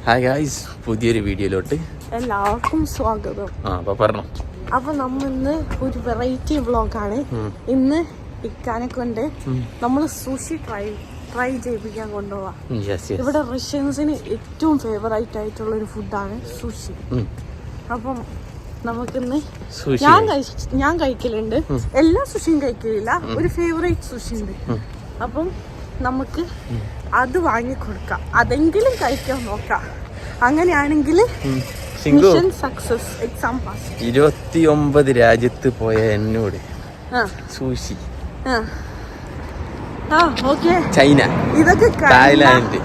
Hi guys, പുതിയൊരു വീഡിയോയിലോട്ട് എല്ലാവർക്കും സ്വാഗതം. പറഞ്ഞു. അപ്പൊ നമ്മ ഇന്ന് ഒരു വെറൈറ്റി വ്ളോഗാണ്. ഇന്ന് ഇക്കാനെ കൊണ്ട് നമ്മൾ സുഷി ട്രൈ ചെയ്യിപ്പിക്കാൻ കൊണ്ടുപോവാ. ഇവിടെ റഷ്യൻസിന് ഏറ്റവും ഫേവറേറ്റ് ആയിട്ടുള്ള ഒരു ഫുഡാണ് സുഷി. അപ്പം നമുക്കിന്ന് ഞാൻ കഴിക്കലുണ്ട്, എല്ലാ സുഷിയും കഴിക്കലില്ല, ഒരു ഫേവറേറ്റ് സുഷി ഉണ്ട്. അപ്പം നമുക്ക് അത് വാങ്ങിക്കൊടുക്കാം, അതെങ്കിലും കഴിക്കാൻ നോക്കാം. അങ്ങനെയാണെങ്കിൽ മിഷൻ സക്സസ്, എക്സാം പാസ്. 29 രാജ്യത്ത് പോയ എന്നോട് സുഷി, ചൈന, ഇതൊക്കെ തായ്ലാൻഡ്,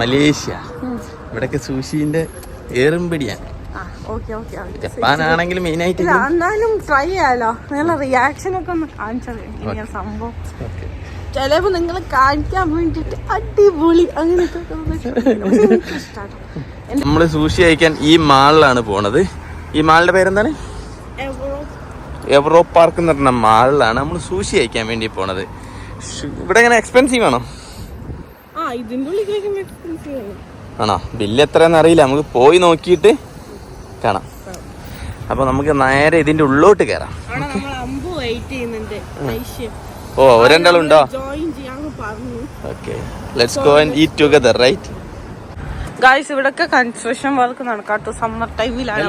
മലേഷ്യ, ഇവിടൊക്കെ സുഷിന്റെ ഏറുംപടിയാണ്. ജപ്പാനാണെങ്കിൽ മെയിൻ ആയിട്ട് എന്നാലും ട്രൈ ചെയ്യാലോ. നിങ്ങളെ റിയാക്ഷൻ ഒക്കെ ഒന്ന് കാണിച്ചത് എങ്ങനെയാ സംഭവം. ചിലപ്പോ നിങ്ങളെ കാണിക്കാൻ വേണ്ടിട്ട് അടിപൊളി അങ്ങനെയൊക്കെ. നമ്മള് സൂഷി കഴിക്കാൻ ഈ മാളിലാണ് പോണത്. ഈ മാളിന്റെ പേരെന്താണ്? എവറോ പാർക്ക് എന്ന് പറഞ്ഞ മാളിലാണ് നമ്മൾ സൂഷി കഴിക്കാൻ വേണ്ടി പോണത്. ഇവിടെ എങ്ങനെ എക്സ്പെൻസീവ് ആണോ? ആണോ? ബില്ല് എത്രയാന്ന് അറിയില്ല, നമുക്ക് പോയി നോക്കിയിട്ട് കാണാം. അപ്പൊ നമുക്ക് നേരെ ഇതിന്റെ ഉള്ളോട്ട് കയറാം. ഓ, ഒരെണ്ടാളുണ്ടോ? Okay, let's go and eat together, right? Guys, ഇവിടൊക്കെ കൺസ്ട്രക്ഷൻ വർക്ക് നടക്കാട്ടോ. സമ്മർ ടൈമിലാണ്.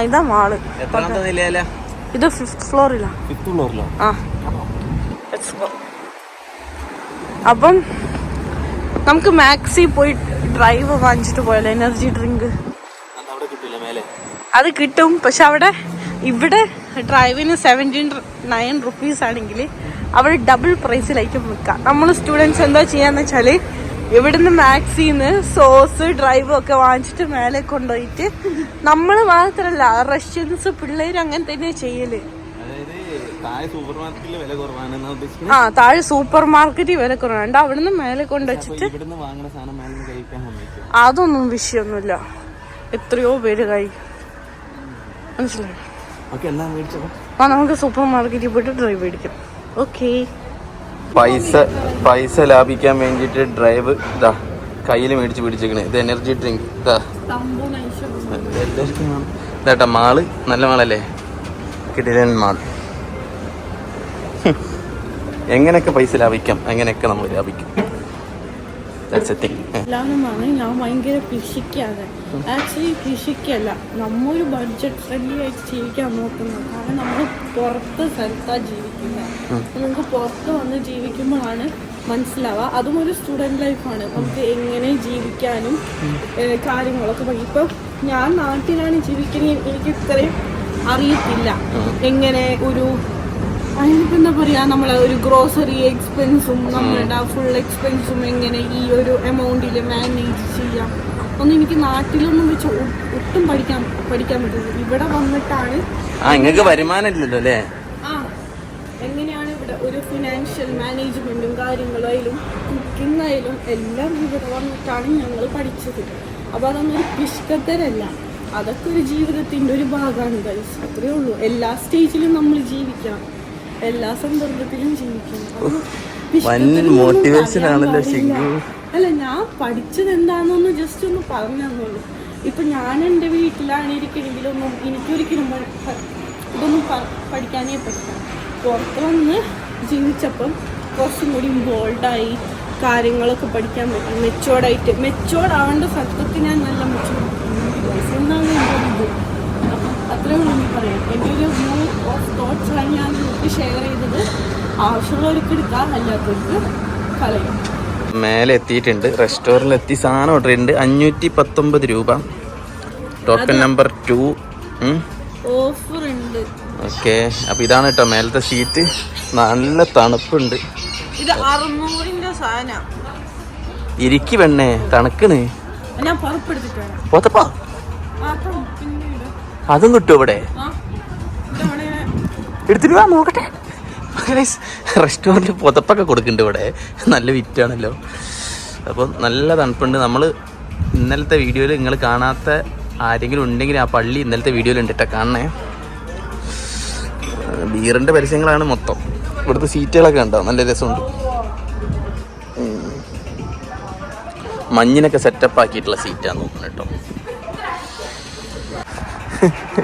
ഇതാ മാള്. ഇത് 5th ഫ്ലോറിലാ. അപ്പം നമുക്ക് മാക്സി പോയി ഡ്രൈവ് വാങ്ങിച്ചിട്ട് പോയാലോ? എനർജി ഡ്രിങ്ക് അത് കിട്ടും, പക്ഷെ ഇവിടെ ഡ്രൈവിന് 79 റുപ്പീസ് ആണെങ്കിൽ അവിടെ ഡബിൾ പ്രൈസിലായിരിക്കും വിൽക്കാം. നമ്മൾ സ്റ്റുഡൻസ് എന്താ ചെയ്യാന്ന് വെച്ചാല് ഇവിടുന്ന് മാക്സിന്ന് സോസ് ഡ്രൈവും ഒക്കെ വാങ്ങിച്ചിട്ട് മേലെ കൊണ്ടുപോയിട്ട്, നമ്മൾ മാത്രല്ല റഷ്യൻസ് പിള്ളേര് അങ്ങനെ തന്നെ ചെയ്യല്. താഴെ സൂപ്പർ മാർക്കറ്റിൽ വില കുറവുണ്ട്, അവിടുന്ന് മേലെ കൊണ്ടുവച്ചിട്ട് അതൊന്നും വിഷയമൊന്നുമില്ല. എത്രയോ പേര് കഴിക്കും, മനസ്സിലായി? നമുക്ക് സൂപ്പർ മാർക്കറ്റിൽ പോയിട്ട് ഡ്രൈവ് മേടിക്കാം. ഓക്കെ, പൈസ ലാഭിക്കാൻ വേണ്ടിട്ട് ഡ്രൈവ് ഇതാ കയ്യിൽ മേടിച്ച് പിടിച്ചേക്കണേ. ഇത് എനർജി ഡ്രിങ്ക് ഇതാ മാള്. നല്ല മാളല്ലേ? കിടിലൻ മാൾ. എങ്ങനെയൊക്കെ പൈസ ലാഭിക്കാം, അങ്ങനെയൊക്കെ നമ്മൾ ലാഭിക്കും. ഞാൻ ഭയങ്കര കൃഷിക്കാതെ, ആക്ച്വലി കൃഷിക്കല്ല, നമ്മൊരു ബഡ്ജറ്റ് ഫ്രണ്ട്ലി ആയിട്ട് ജീവിക്കാൻ നോക്കുന്നത്. കാരണം നമ്മൾ പുറത്ത് സ്ഥലത്താണ് ജീവിക്കുന്നത്. നമുക്ക് പുറത്ത് വന്ന് ജീവിക്കുമ്പോഴാണ് മനസ്സിലാവുക. അതും ഒരു സ്റ്റുഡൻറ് ലൈഫാണ്, നമുക്ക് എങ്ങനെ ജീവിക്കാനും കാര്യങ്ങളൊക്കെ പഠിക്കും. ഇപ്പം ഞാൻ നാട്ടിലാണ് ജീവിക്കുന്നത്, എനിക്ക് ഇത്രയും അറിയത്തില്ല എങ്ങനെ അതിനിപ്പോൾ എന്താ പറയുക, നമ്മളെ ഒരു ഗ്രോസറി എക്സ്പെൻസും നമ്മളുടെ ഫുൾ എക്സ്പെൻസും എങ്ങനെ ഈ ഒരു എമൗണ്ടിൽ മാനേജ് ചെയ്യാം ഒന്നും എനിക്ക് നാട്ടിലൊന്നും വെച്ച് ഒട്ടും പഠിക്കാൻ പറ്റില്ല. ഇവിടെ വന്നിട്ടാണ് വരുമാനമില്ലല്ലോ അല്ലേ? എങ്ങനെയാണ് ഇവിടെ ഒരു ഫിനാൻഷ്യൽ മാനേജ്മെന്റും കാര്യങ്ങളും ആയാലും കുക്കിംഗ് ആയാലും എല്ലാം ഇവിടെ വന്നിട്ടാണ് ഞങ്ങൾ പഠിച്ചത്. അപ്പോൾ അതൊന്നും ഒരു പിഷ്കത്തരല്ല, അതൊക്കെ ഒരു ജീവിതത്തിന്റെ ഒരു ഭാഗമാണ് ഗൈസ്. അത്രേ ഉള്ളൂ. എല്ലാ സ്റ്റേജിലും നമ്മൾ ജീവിക്കണം, എല്ലാ സന്ദർഭത്തിലും ജീവിക്കണം. അല്ല, ഞാൻ പഠിച്ചത് എന്താണെന്നൊന്ന് ജസ്റ്റ് ഒന്ന് പറഞ്ഞു തന്നുള്ളൂ. ഇപ്പൊ ഞാൻ എൻ്റെ വീട്ടിലാണ് ഇരിക്കണമെങ്കിലൊന്നും എനിക്കൊരിക്കലും ഇതൊന്നും പഠിക്കാനേ പറ്റില്ല. പുറത്ത് വന്ന് ജീവിച്ചപ്പം കുറച്ചും കൂടി ബോൾഡായി കാര്യങ്ങളൊക്കെ പഠിക്കാൻ പറ്റും. മെച്ചോർഡാവേണ്ട സ്ഥലത്തൊക്കെ ഞാൻ നല്ല മെച്ചോർഡ് എന്നാണ് എൻ്റെ ഇത്. അത്രേ ഉള്ളൂ എനിക്ക് പറയാം. എൻ്റെ ഒരു വ്യൂ ഓഫ് തോട്ട്സാണ് ഞാൻ നിങ്ങൾക്ക് ഷെയർ ചെയ്തത്. ആവശ്യമുള്ളവർക്ക് എടുക്കാം, അല്ലാത്തവർക്ക് കളയാം. മേലെ എത്തിയിട്ടുണ്ട്, റെസ്റ്റോറൻറ്റിൽ എത്തി. സാധനം ഓർഡർ ചെയ്തിട്ടുണ്ട്. 519 രൂപ. ടോക്കൺ നമ്പർ 2 ഓഫർ ഉണ്ട്. ഓക്കെ, അപ്പൊ ഇതാണ് കേട്ടോ മേലത്തെ സീറ്റ്. നല്ല തണുപ്പുണ്ട്. ഇത് 600ന്റെ സാധനം. ഇരിക്കി പെണ്ണേ, തണുക്കണ്. ഞാൻ പുറപ്പെടുത്തിട്ട് പോത്തപ്പാ അതും കിട്ടും ഇവിടെ. എടുത്തിട്ട് വാ നോക്കട്ടെ. റെസ്റ്റോറൻറ്റിൽ പുതപ്പൊക്കെ കൊടുക്കുന്നുണ്ട് ഇവിടെ, നല്ല വിറ്റാണല്ലോ. അപ്പം നല്ല തണുപ്പുണ്ട്. നമ്മൾ ഇന്നലത്തെ വീഡിയോയിൽ നിങ്ങൾ കാണാത്ത ആരെങ്കിലും ഉണ്ടെങ്കിൽ ആ പള്ളി ഇന്നലത്തെ വീഡിയോയിലുണ്ട് കേട്ടോ, കാണണേ. ബീറിൻ്റെ പരസ്യങ്ങളാണ് മൊത്തം. ഇവിടുത്തെ സീറ്റുകളൊക്കെ ഉണ്ടോ, നല്ല രസമുണ്ട്. മഞ്ഞിനൊക്കെ സെറ്റപ്പ് ആക്കിയിട്ടുള്ള സീറ്റാന്ന് തോന്നുന്നു കേട്ടോ.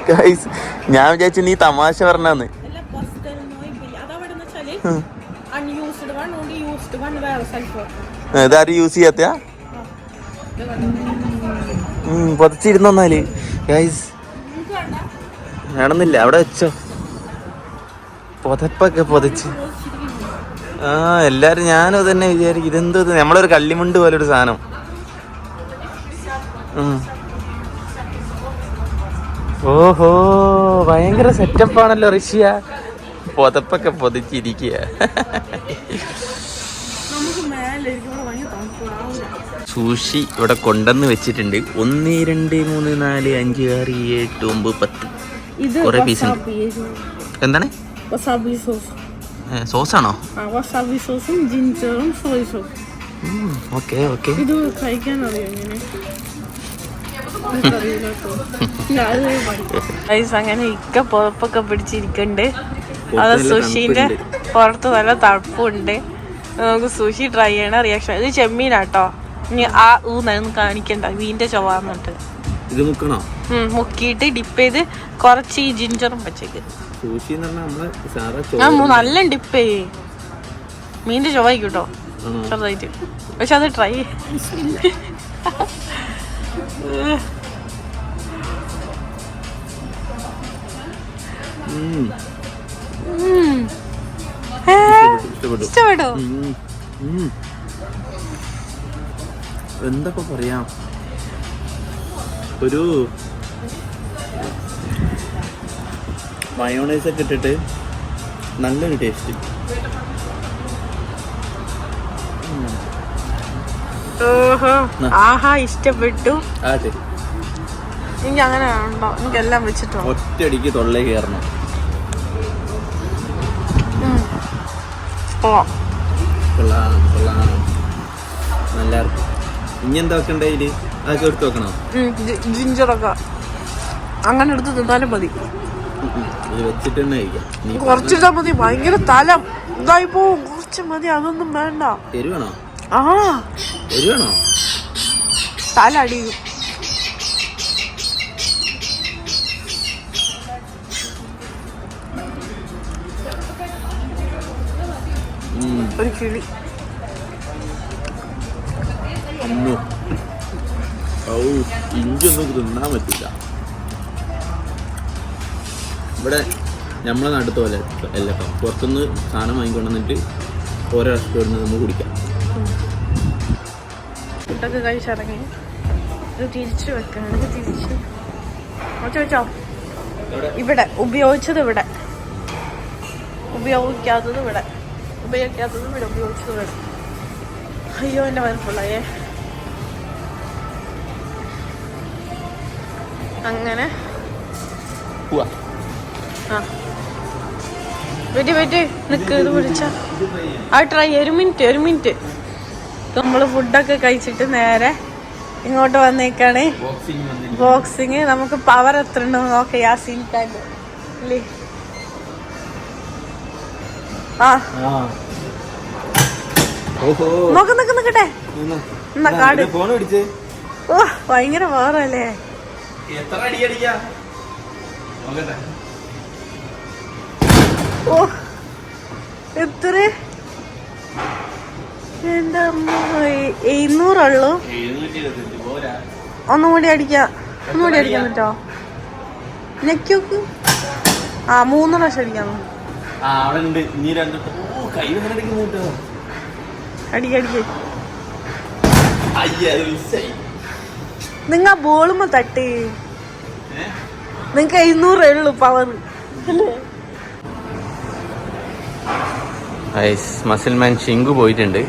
ഗൈസ് ഞാൻ വിചാരിച്ചു നീ തമാശ പറഞ്ഞാന്ന്. ഇതാരും യൂസ് ചെയ്യാത്ത പൊതച്ചിരുന്നാല് ഗൈസ് വേണമെന്നില്ല അവിടെ വെച്ചോ. പുതപ്പൊക്കെ പൊതച്ച് എല്ലാരും ഞാനും തന്നെ വിചാരിക്കും ഇതെന്തോ നമ്മളൊരു കള്ളിമുണ്ട് പോലെ ഒരു സാധനം. ഓഹോ ഭയങ്കര സെറ്റപ്പാണല്ലോ ഋഷിയ. പുതപ്പൊക്കെ പൊതിച്ചിരിക്കുക. സൂഷി ഇവിടെ കൊണ്ടുവന്ന് വെച്ചിട്ടുണ്ട്. 1 2 3 4 5 6 7 8 9 10 കുറെ പീസ് ഉണ്ട്. എന്താണ് സോസാണോ? സോസും ജിഞ്ചറും സോയ് സോസും. Okay okay. ഇത് കഴിക്കാൻ അറിയാം അങ്ങനെ ഇക്ക പുറപ്പൊക്കെ പിടിച്ചിരിക്കണ്ട്. അത് സുഷിന്റെ പുറത്ത് നല്ല തണുപ്പുണ്ട്. നമുക്ക് സുഷി ട്രൈ ചെയ്യണ റിയാക്ഷൻ. ഇത് ചെമ്മീനാട്ടോ. ഇനി ആ ഊന്ന് കാണിക്കണ്ട വീന്റെ ചൊവ്വാന്നിട്ട് ഇത് മുക്കണോ? മുക്കിയിട്ട് ഡിപ്പ് ചെയ്ത് കുറച്ച് ഈ ജിഞ്ചറും പച്ചക്ക് നല്ല ഡിപ്പ് ചെയ്യേ മീൻ്റെ ചൊവ്വായിക്കോട്ടോ ചെറുതായിട്ട്. പക്ഷെ അത് ട്രൈ ഇഷ്ടപ്പെട്ടോ? എന്തൊക്കെ പറയാം, ഒരു മയോണൈസ് ഒക്കെ ഇട്ടിട്ട് നല്ലൊരു ടേസ്റ്റ്. ആഹാ ഇഷ്ടപ്പെട്ടു. എനിക്ക് അങ്ങനെ ഉണ്ടോ? എനിക്കെല്ലാം വെച്ചിട്ടോ ഒറ്റയടിക്ക് തൊള്ളേ കയറണം. നല്ല ഇനി എന്താ വെക്കണ്ടേ? ഇതില് അതൊക്കെ എടുത്ത് വെക്കണോ? ജിഞ്ചറൊക്കെ അങ്ങനെ എടുത്ത് തിന്നാലും മതി. വെച്ചിട്ട് തന്നെ കഴിക്കാം. കുറച്ചിട്ടാ മതി. ഭയങ്കര തലം ഇതായി പോവും. കുറച്ച് മതി, അതൊന്നും വേണ്ട. എരിവാണോ? ആ എരിവാണോ? തല അടിയും. ഒരു കിളി. ഇഞ്ചൊന്നും തിന്നാൻ പറ്റില്ല. ഇവിടെ നമ്മളെ നാട്ടിലത്തെ പോലെ അല്ല കേട്ടോ. പുറത്തുനിന്ന് സാധനം വാങ്ങിക്കൊണ്ടുവന്നിട്ട് ഓരോ റെസ്റ്റോറൻറ്റിൽ നിന്ന് കുടിക്കാം. ഫുഡൊക്കെ കഴിച്ചിറങ്ങി. ഇത് തിരിച്ചു വെക്കണം. ഇത് തിരിച്ച് വെച്ചോ. ഇവിടെ ഉപയോഗിച്ചത് ഇവിടെ, ഉപയോഗിക്കാത്തത് ഇവിടെ, ഉപയോഗിക്കാത്തത് ഇവിടെ, ഉപയോഗിച്ചത് ഇവിടെ. അയ്യോ എൻ്റെ മനസ്സുള്ളേ. അങ്ങനെ ആ വെറ്റി നിക്ക്. ഇത് പിടിച്ച ആ ട്രൈ. ഒരു മിനിറ്റ്. നമ്മള് ഫുഡൊക്കെ കഴിച്ചിട്ട് നേരെ ഇങ്ങോട്ട് വന്നേക്കാണ്. ബോക്സിങ്. നമുക്ക് പവർ എത്ര ഉണ്ടെന്ന് നോക്കാം. യാസീൻ ഖാൻ്റെ അല്ലേ? ആ നോക്കട്ടെ. എന്നാ കാട്. ഓ ഭയങ്കര പവറല്ലേ. ഓ എത്ര? എന്റെ അമ്മ 700 ഒന്നും കൂടി അടിക്കാൻ പറ്റോ? നെക്കോക്ക്. ആ 3 പ്രാവശ്യം അടിക്കാൻ. അടിക്ക്. നിങ്ങ ബോളുമ്പോ തട്ട്. നിങ്ങക്ക് 700 ഉള്ളു പവർ അല്ലേ? മസിൽമാൻ ഷിങ്കു പോയിട്ടുണ്ട്.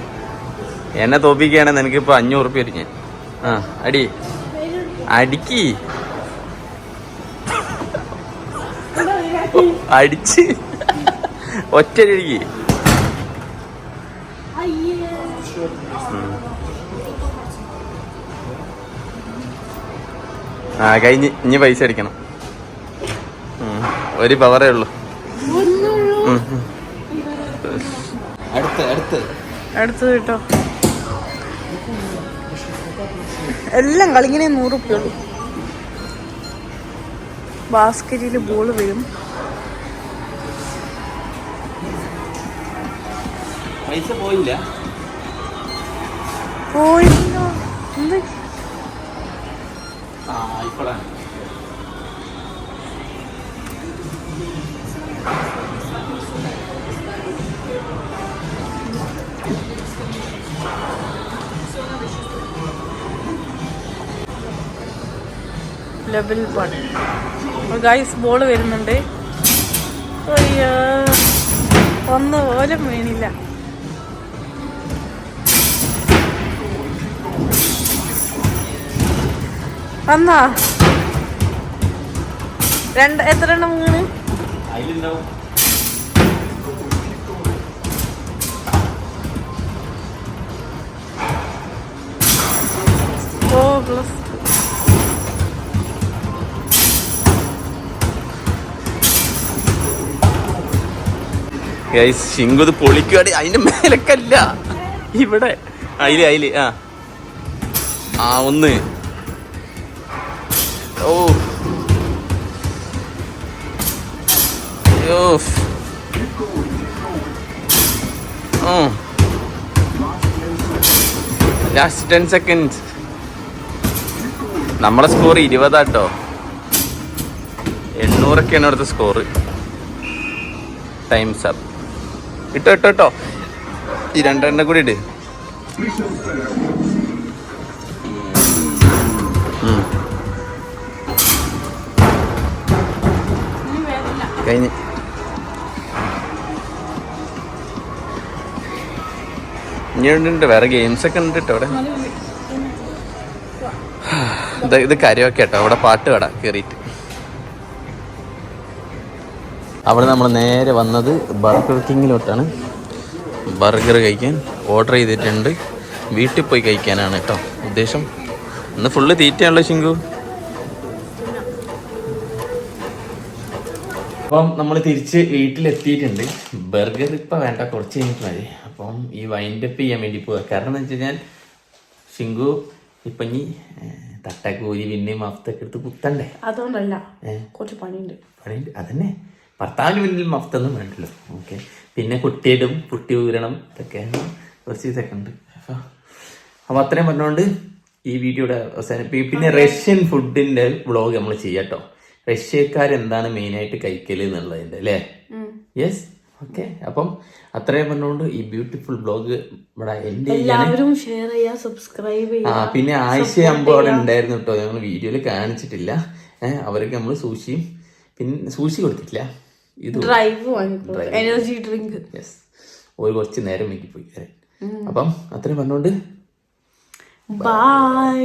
എന്നെ തോപ്പിക്കുകയാണെങ്കിൽ എനിക്കിപ്പോ 500 റുപ്യ ഞാൻ. ആ അടിക്ക് അടിച്ച് ഒറ്റയടിക്ക്. കഴിഞ്ഞ് ഇനി പൈസ അടിക്കണം. ഒരു പവറേ ഉള്ളൂ. അടുത്ത് കേട്ടോ. എല്ലാം കളിങ്ങനെ 100 റുപ്യ ഉള്ളൂ. ബാസ്കറ്റിൽ ബോൾ വരും. പൈസ പോയില്ല. പോയില്ലോ. എന്ത് ഇപ്പോഴാണ് ലെവൽ 1 ഗൈസ് ബോൾ വരുന്നുണ്ട്. അയ്യോ ഒന്ന് പോലും വീണില്ല. വന്നാ എത്ര എണ്ണം വീണ്? ഓ പ്ലസ് ശിങ്കുത് പൊളിക്കുവാടി. അതിന്റെ മേലക്കല്ല, ഇവിടെ അയില് ഒന്ന്. ഓ ലാസ്റ്റ് 10 seconds. നമ്മളെ സ്കോർ 20 കേട്ടോ. 800 അടുത്ത സ്കോർ. Times up. ഇട്ടോ ഈ 2 കൂടി ഇട്. കഴിഞ്ഞ് ഇനിയുണ്ട്, വേറെ ഗെയിംസ് ഒക്കെ ഉണ്ട് കേട്ടോ അവിടെ. ഇത് കരയൊക്കെ കേട്ടോ, അവിടെ പാട്ട് കട കയറിയിട്ട്. അവിടെ നമ്മൾ നേരെ വന്നത് ബർഗർ കിങ്ങിലോട്ടാണ്. ബർഗർ കഴിക്കാൻ ഓർഡർ ചെയ്തിട്ടുണ്ട്. വീട്ടിൽ പോയി കഴിക്കാനാണ് കേട്ടോ ഉദ്ദേശം. ഇന്ന് ഫുള്ള് തീറ്റയാണല്ലോ ശിങ്കു. അപ്പം നമ്മൾ തിരിച്ച് വീട്ടിലെത്തിയിട്ടുണ്ട്. ബർഗർ ഇപ്പം വേണ്ട, കുറച്ച് കഴിഞ്ഞിട്ട് മതി. അപ്പം ഈ വൈൻഡപ്പ് ചെയ്യാൻ വേണ്ടി പോവുക. കാരണം എന്ന് വെച്ച് കഴിഞ്ഞാൽ ശിങ്കു ഇപ്പം ഇനി തട്ടക്കൂരി പിന്നെ മഫ്തൊക്കെ എടുത്ത് കുത്തണ്ടേ. അതുകൊണ്ടല്ല, കുറച്ച് പണിയുണ്ട്. അതന്നെ, ഭർത്താവിന് മുന്നിൽ മഫ്തൊന്നും വേണ്ടല്ലോ. ഓക്കെ, പിന്നെ കുട്ടിയിടും, കുട്ടി ഊരണം, ഇതൊക്കെയാണ് കുറച്ച് ഇതൊക്കെ ഉണ്ട്. അപ്പം അത്രയും പറഞ്ഞുകൊണ്ട് ഈ വീഡിയോയുടെ അവസാനം. പിന്നെ റഷ്യൻ ഫുഡിന്റെ വ്ളോഗ് നമ്മൾ ചെയ്യാം കേട്ടോ. റഷ്യക്കാരെന്താണ് മെയിനായിട്ട് കഴിക്കല് എന്നുള്ളതിന്റെ അല്ലേ. Yes, okay. അപ്പം അത്രയും പറഞ്ഞുകൊണ്ട് ഈ ബ്യൂട്ടിഫുൾ ബ്ലോഗ് ഇവിടെ എല്ലാവരും ഷെയർ ചെയ്യുക, സബ്സ്ക്രൈബ് ചെയ്യുക. പിന്നെ ആയിഷ അമ്പോ അവിടെ ഉണ്ടായിരുന്നു കേട്ടോ, ഞങ്ങൾ വീഡിയോയിൽ കാണിച്ചിട്ടില്ല. അവർക്ക് നമ്മൾ സൂഷിയും പിന്നെ സൂഷി കൊടുത്തിട്ടില്ല, ഇത് എനർജി ഡ്രിങ്ക്. യെസ്, ഒരു കുറച്ച് നേരം വൈകി പോയി. അപ്പം അത്രയും പറഞ്ഞുകൊണ്ട് ബൈ.